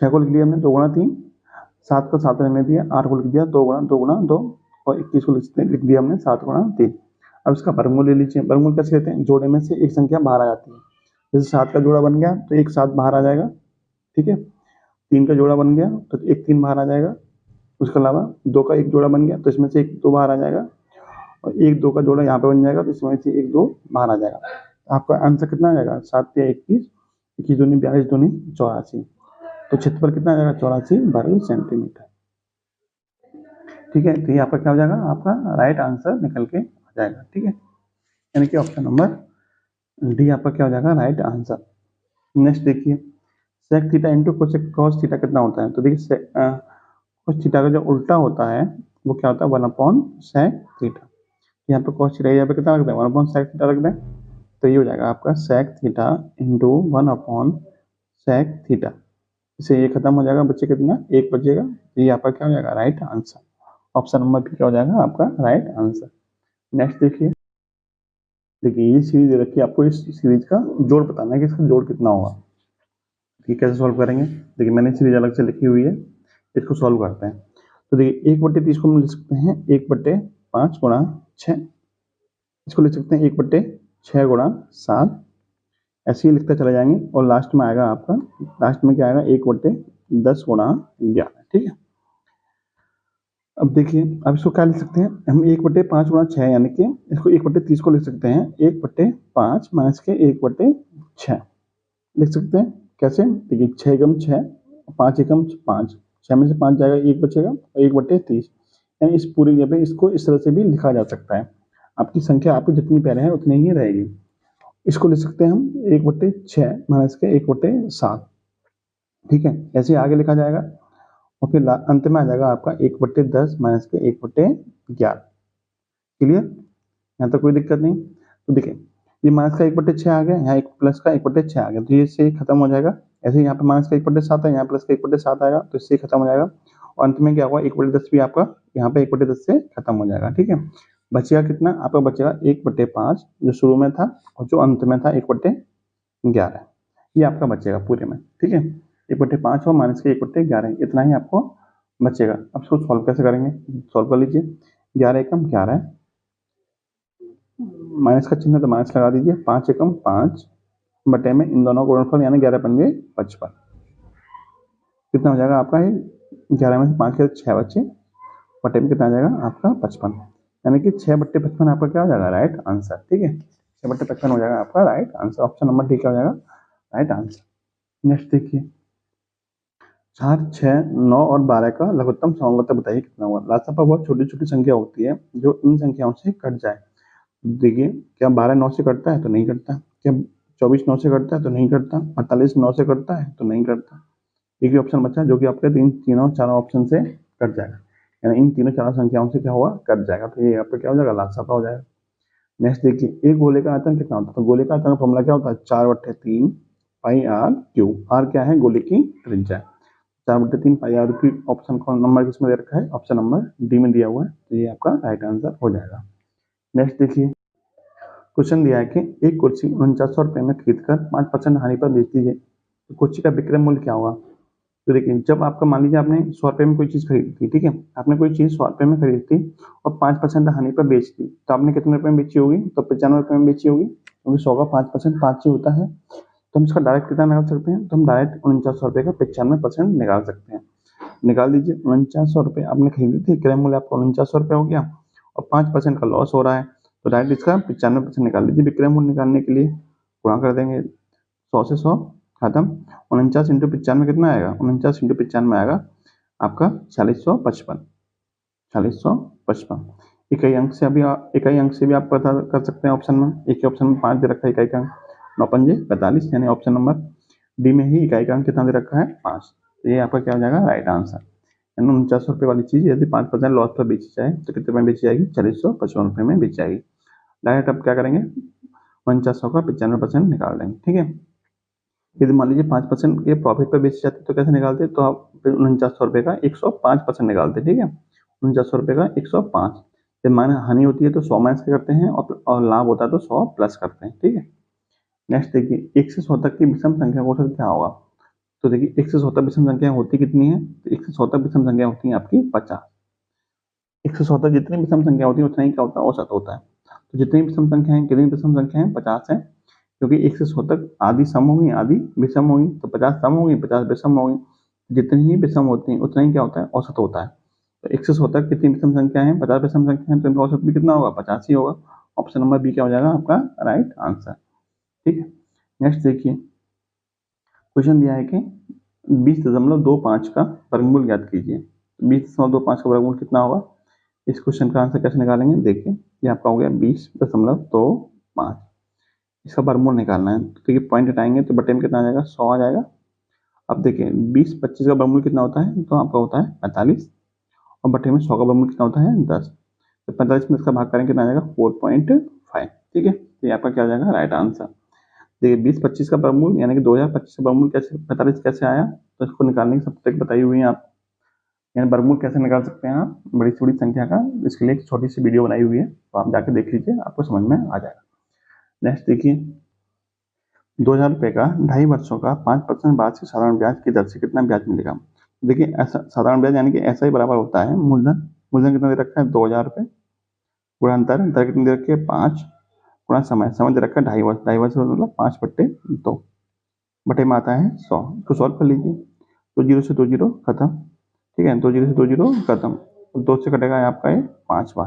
6 को लिख लिया हमने 2 गुणा 3, 7 को 7 रहने दिया, 8 को लिख दिया 2 गुणा 2, और 21 को लिख दिया हमने 7 गुणा 3। अब इसका वर्गमूल ले लीजिए, वर्गमूल कैसे लेते हैं, जोड़े में से एक संख्या बाहर आ जाती है, जैसे 7 का जोड़ा बन गया तो एक 7 बाहर आ जाएगा। ठीक है, 3 का जोड़ा बन गया तो एक 3 बाहर आ जाएगा, उसके अलावा 2 का एक जोड़ा बन गया तो इसमें से एक 2 बाहर आ जाएगा, और 1 2 का जोड़ा यहाँ पे बन जाएगा तो इसमें से 1 2 बाहर आ जाएगा। आपका आंसर कितना आ जाएगा 7 या 21, 21 दूनी 42 दूनी 84, तो क्षेत्रफल कितना आ जाएगा 84 वर्ग सेंटीमीटर। ठीक है, तो ये आपका क्या हो जाएगा, आपका राइट आंसर निकल के आ जाएगा। ठीक है, यानी कि ऑप्शन नंबर डी आपका क्या हो जाएगा राइट आंसर। नेक्स्ट देखिए, sec theta into cos theta कितना होता है, तो देखिए कॉस थीटा का जो उल्टा होता है वो क्या होता है 1/सेक थीटा, यहाँ पे कॉस थीटा यहाँ पे कितना रख दें 1/सेक थीटा रख दें, तो ये हो जाएगा आपका सेक थीटा इंटू 1/सेक थीटा, इसे ये खत्म हो जाएगा, बच्चे कितना एक बचेगा, तो ये आपका क्या हो जाएगा right answer, option number B क्या हो जाएगा आपका राइट आंसर। नेक्स्ट देखिए, ये सीरीज दे रखी है, आपको इस सीरीज का जोड़ बताना है कि इसका जोड़ कितना होगा। ये कैसे सॉल्व करेंगे, देखिए मैंने सीरीज अलग से लिखी हुई है, इसको सॉल्व करते हैं। तो देखिए 1/30 को हम लिख सकते हैं 1/5 गुणा 6, इसको लिख सकते हैं 1/6 गुणा 7, ऐसे ही लिखते चले जाएंगे, और लास्ट में आएगा आपका, लास्ट में क्या आएगा 1/10 गुणा 11। ठीक है, अब देखिए अब इसको क्या लिख सकते हैं हम 1/5 गुणा 6, यानी कि इसको 1/30 को लिख सकते हैं 1/5 माइनस के 1/6 लिख सकते हैं। कैसे, देखिए 6 एकम 6, 5 एकम 5, 6 में से 5 जाएगा 1 बचेगा, 1/30, यानी इस पूरी जगह पे इसको इस तरह से भी लिखा जा सकता है, आपकी संख्या आपकी जितनी पहले है उतनी ही रहेगी। इसको लिख सकते हैं हम 1/6 माइनस के 1/7। ठीक है, ऐसे आगे लिखा जाएगा, और फिर अंत में आ जाएगा आपका 1/10 माइनस के 1/11। क्लियर, यहाँ तक कोई दिक्कत नहीं। तो देखिए ये माइनस का 1/6 आ गया, यहाँ एक प्लस का 1/6 आ गया, तो ये इससे खत्म हो जाएगा। ऐसे यहाँ पे माइनस का 1/7 है, यहाँ प्लस का 1/7 आएगा, तो इससे खत्म हो जाएगा, और अंत में क्या होगा 1/10 भी आपका यहाँ पे 1/10 से खत्म हो जाएगा। ठीक है, बचेगा कितना आपका, बचेगा 1/5 जो शुरू में था, और जो अंत में था 1/11, ये आपका बचेगा पूरे में। ठीक है, 1/5 और माइनस के 1/11, इतना ही आपको बचेगा। अब इसको सॉल्व कैसे करेंगे, सॉल्व कर लीजिए, 11 एकम 11 है, माइनस का चिन्ह तो माइनस लगा दीजिए, 5 एकम 5 बटे में इन दोनों गुणनफल यानी 11 पंजे 55, कितना हो जाएगा आपका, 11 में से 5 के 6 बच्चे, बटे में कितना आ जाएगा आपका 55, यानी कि 6/55 आपका क्या हो जाएगा राइट आंसर। ठीक है, 6/55 हो जाएगा आपका right answer, option number D क्या हो जाएगा राइट आंसर। नेक्स्ट देखिए, 4 6 9 और 12 का लघुत्तम समानुपात बताइए कितना हुआ। लासापा बहुत छोटी छोटी संख्या होती है जो इन संख्याओं से कट जाए। देखिए क्या 12 9 से कटता है तो नहीं कटता, क्या 24 9 से कटता है तो नहीं कटता, 48 9 से कटता है तो नहीं कटता। एक ही ऑप्शन बचा जो कि आपके तीनों चारों ऑप्शन से कट जाएगा, यानी इन तीनों चारों संख्याओं से क्या हुआ कट जाएगा, तो ये आपका क्या हो जाएगा लासापा हो जाएगा। नेक्स्ट देखिए, एक गोले का आयतन कितना होता है, तो गोले का आयतन का फॉर्मूला क्या होता है 4/3 पाई आर क्यू, आर क्या है गोले की त्रिज्या, 4/3 पाई आर क्यू, ऑप्शन कौन नंबर किसमें दे रखा है, ऑप्शन नंबर डी में दिया हुआ है, तो ये आपका राइट आंसर हो जाएगा। नेक्स्ट देखिए, क्वेश्चन दिया है कि एक कुर्सी 4900 रुपये में खरीद कर 5% हानि पर बेच दी गई, तो कोची का विक्रय मूल्य क्या होगा? तो देखिए, जब आपका मान लीजिए आपने 100 रुपये में कोई चीज़ खरीदी थी, ठीक है, आपने कोई चीज़ 100 रुपये में खरीदी थी और 5% हानि पर बेच दी, तो आपने कितने रुपये में बेची होगी? तो 95 रुपये में बेची होगी, क्योंकि 100 का 5% 5 ही होता है। तो हम इसका डायरेक्ट कितना निकाल सकते हैं? तो हम डायरेक्ट 49 रुपये का 95% निकाल सकते हैं। निकाल दीजिए। 49 रुपये आपने खरीदी थी, क्रय मूल्य आपका 49 रुपये हो गया और 5% का लॉस हो रहा है, तो डायरेक्ट इसका 95% निकाल दीजिए। विक्रय मूल्य निकालने के लिए गुणा कर देंगे 100 से 100 खत्म। 49 इंटू 95 कितना आएगा? 49 इंटू 95 आएगा आपका 4655। 4655 इकाई अंक से इकाई अंक से भी आप पता कर सकते हैं। ऑप्शन में एक ऑप्शन में 5 दे रखा है इकाई का अंक, 9 पंजे 45, यानी ऑप्शन नंबर डी में ही इकाई का अंक कितना दे रखा है? 5। तो ये आपका क्या हो जाएगा? Right answer. यानी 49 रुपये वाली चीज यदि 5% लॉस पर बेची जाए तो कितने में बेची जाएगी? 4655 रुपये में बेची जाएगी। डायरेक्ट अब क्या करेंगे? 49 का 95% निकाल देंगे, ठीक है। यदि मान लीजिए 5% के प्रॉफिट पर बेची जाती तो कैसे निकालते? तो आप 49 रुपये का 105% निकालते, ठीक है। 49 रुपये का 105। जब मान हानि होती है तो 100 माइनस करते हैं और लाभ होता है तो 100 प्लस करते हैं, ठीक है। नेक्स्ट देखिए, 1 से 100 तक की विषम संख्या का औसत क्या होगा? तो देखिए, 1 से 100 तक विषम संख्या होती कितनी है? तो 1 से 100 तक विषम संख्या होती है आपकी 50। 1 से 100 तक जितनी विषम संख्या होती है उतना ही क्या होता है? औसत होता है। तो जितनी विषम संख्या है, कितनी विषम संख्या है? 50 है, क्योंकि 1 से 100 तक आधी सम होगी आधी विषम होगी, तो 50 सम होगी 50 विषम होगी। जितनी ही विषम होती है उतना ही क्या होता है? औसत होता है। तो 1 से 100 तक कितनी विषम संख्या है? 50 विषम संख्या है, तो इनका औसत भी कितना होगा? 50 ही होगा। ऑप्शन नंबर बी क्या हो जाएगा आपका? राइट आंसर, ठीक है। नेक्स्ट देखिए, क्वेश्चन दिया है कि 20.25 का वर्गमूल ज्ञात कीजिए। 20.25 का वर्गमूल कितना होगा? इस क्वेश्चन का आंसर कैसे निकालेंगे? देखिए, ये आपका हो गया 20.25। इसका वर्गमूल निकालना है, तो देखिए पॉइंट हटाएंगे तो बटे में कितना आ जाएगा? 100 आ जाएगा। अब देखिए 20-25 का वर्गमूल कितना होता है? तो आपका होता है 45 और बटे में 100 का वर्गमूल कितना होता है? 10। तो 45 में इसका भाग करेंगे कितना आ जाएगा? 4.5, ठीक है। तो ये आपका क्या हो जाएगा? Right answer. देखिए 20-25 का वर्गमूल यानी कि 2025 का वर्गमूल कैसे 45 कैसे आया? तो इसको निकालने की सब तक बताई हुई है आप, यानी वर्गमूल कैसे निकाल सकते हैं आप बड़ी से बड़ी संख्या का, इसके लिए एक छोटी सी वीडियो बनाई हुई है, तो आप जाके देख लीजिए, आपको समझ में आ जाएगा। नेक्स्ट देखिए, 2000 रुपये का 2.5 वर्षों का 5% वार्षिक साधारण ब्याज की दर से कितना ब्याज मिलेगा? देखिए ऐसा साधारण ब्याज यानी कि ऐसा ही बराबर होता है मूलधन। मूलधन कितना दे रखा है? 2000 रुपये गुणा अंतर, अंतर कितनी दे रखी है? 5 गुणा समय, समय दे रखा है 2.5 वर्ष, 2.5 वर्ष मतलब 5/2 बटे में आता है 100। इसको सॉल्व कर लीजिए। 2 जीरो से 2 जीरो खत्म, ठीक है। 2 जीरो से 2 जीरो खत्म, 2 से कटेगा आपका ये 5 बार,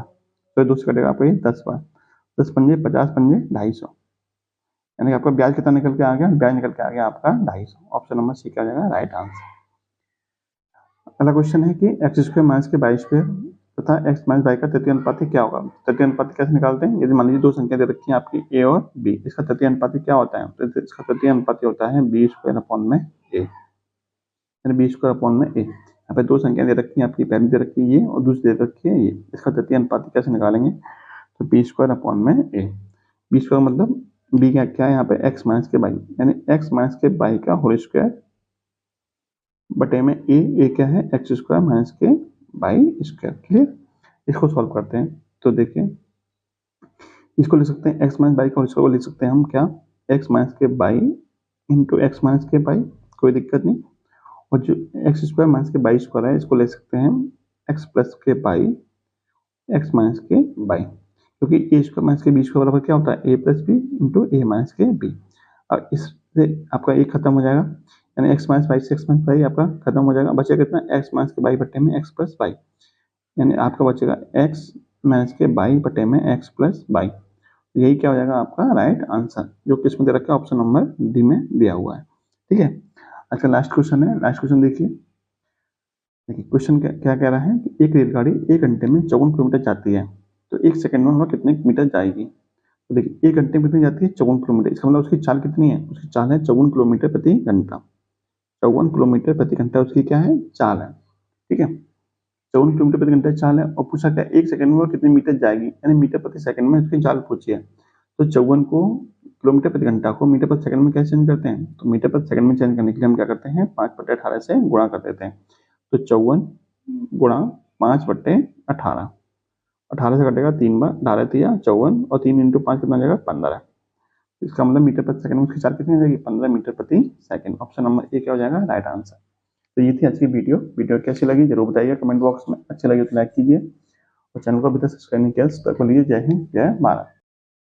तो 2 से कटेगा आपका ये 10 बार, 10 पंजे 50 पंजे 250, यानी कि आपका ब्याज कितना निकल के आ गया? ब्याज निकल के आ गया आपका 250। ऑप्शन नंबर सी क्या आ जाएगा? Right answer. अगला क्वेश्चन है कि एक्स स्क्वायर माइनस के बाई स्क्वायर तथा एक्स माइनस बाई का तृतीय अनुपाती क्या होगा? तृतीय अनुपाती कैसे निकालते हैं? यदि मान लीजिए दो संख्या दे रखी है आपकी ए और बी, इसका तृतीय अनुपाती क्या होता है? तो इसका तृतीय अनुपाती होता है बी स्क्वायर अपॉन में ए, यानी बी स्क्वायर अपॉन में ए। यहाँ पे दो संख्या दे रखी है आपकी, पहली दे रखी है ये और दूसरी दे रखी है ये, इसका तृतीय अनुपाती कैसे निकालेंगे? तो बी स्क्वायर अपॉन में ए। बी स्क्वायर मतलब बी क्या है यहाँ पे? एक्स माइनस के बाई, यानी एक्स माइनस के बाई का होल स्क्वायर बटे में ए क्या है? एक्स स्क्वायर माइनस के बाई स्क्वायर, क्लियर। इसको सॉल्व करते हैं, तो देखिए इसको लिख सकते हैं एक्स माइनस बाई का होल स्क्वायर, लिख सकते हैं हम क्या? एक्स माइनस के बाई इंटू एक्स माइनस के बाई, कोई दिक्कत नहीं। और जो एक्स स्क्वायर माइनस के बाई स्क्वायर है इसको ले सकते हैं हम एक्स प्लस के बाई एक्स माइनस के बाई, क्योंकि ए स्क्वायर माइनस के बी स्क्वायर बराबर क्या होता है? ए प्लस बी इंटू ए माइनस के बी। और इससे आपका ए खत्म हो जाएगा, यानी एक्स माइनस बाई से एक्स माइनस बाई आपका खत्म हो जाएगा, बचेगा कितना? एक्स माइनस के बाई बटे में एक्स प्लस बाई, यानी आपका बचेगा एक्स माइनस के बाई बटे में एक्स प्लस बाई। यही क्या हो जाएगा आपका? राइट आंसर, जो किसमें दे रखा है? ऑप्शन नंबर डी में दिया हुआ है, ठीक है। आज का लास्ट क्वेश्चन है, लास्ट क्वेश्चन देखिए। देखिए क्वेश्चन क्या कह रहा है कि एक रेलगाड़ी 1 घंटे में 54 किलोमीटर जाती है, तो 1 सेकंड में वह कितने मीटर जाएगी? तो देखिए 1 घंटे में कितनी जाती है? 54 किलोमीटर, इसका मतलब उसकी चाल कितनी है? उसकी चाल है 54 किलोमीटर प्रति घंटा। 54 किलोमीटर प्रति घंटा उसकी क्या है? चाल है, ठीक है। 54 किलोमीटर प्रति घंटा चाल है और पूछा क्या 1 सेकंड में वो कितने मीटर जाएगी, यानी मीटर प्रति सेकंड में उसकी चाल पूछी है। तो 54 को किलोमीटर प्रति घंटा को मीटर प्रति सेकंड में कैसे चेंज करते हैं? तो मीटर प्रति सेकंड में चेंज करने के लिए हम क्या करते हैं? 5/18 से गुणा कर देते हैं। तो 54 गुणा 5/18, 18 से कटेगा 3 बार, 18 3 54 और 3 इंटू 5 कितना जाएगा? 15। इसका मतलब मीटर प्रति सेकंड में उसकी 4 कितनी हो जाएगी, 15 मीटर प्रति सेकंड। ऑप्शन नंबर ए क्या हो जाएगा राइट आंसर। तो ये थी आज की वीडियो कैसी लगी जरूर बताइए कमेंट बॉक्स में। अच्छी लगी तो लाइक कीजिए और चैनल को अभी तक सब्सक्राइब नहीं किया तो कर लीजिए। जय हिंद, जय भारत।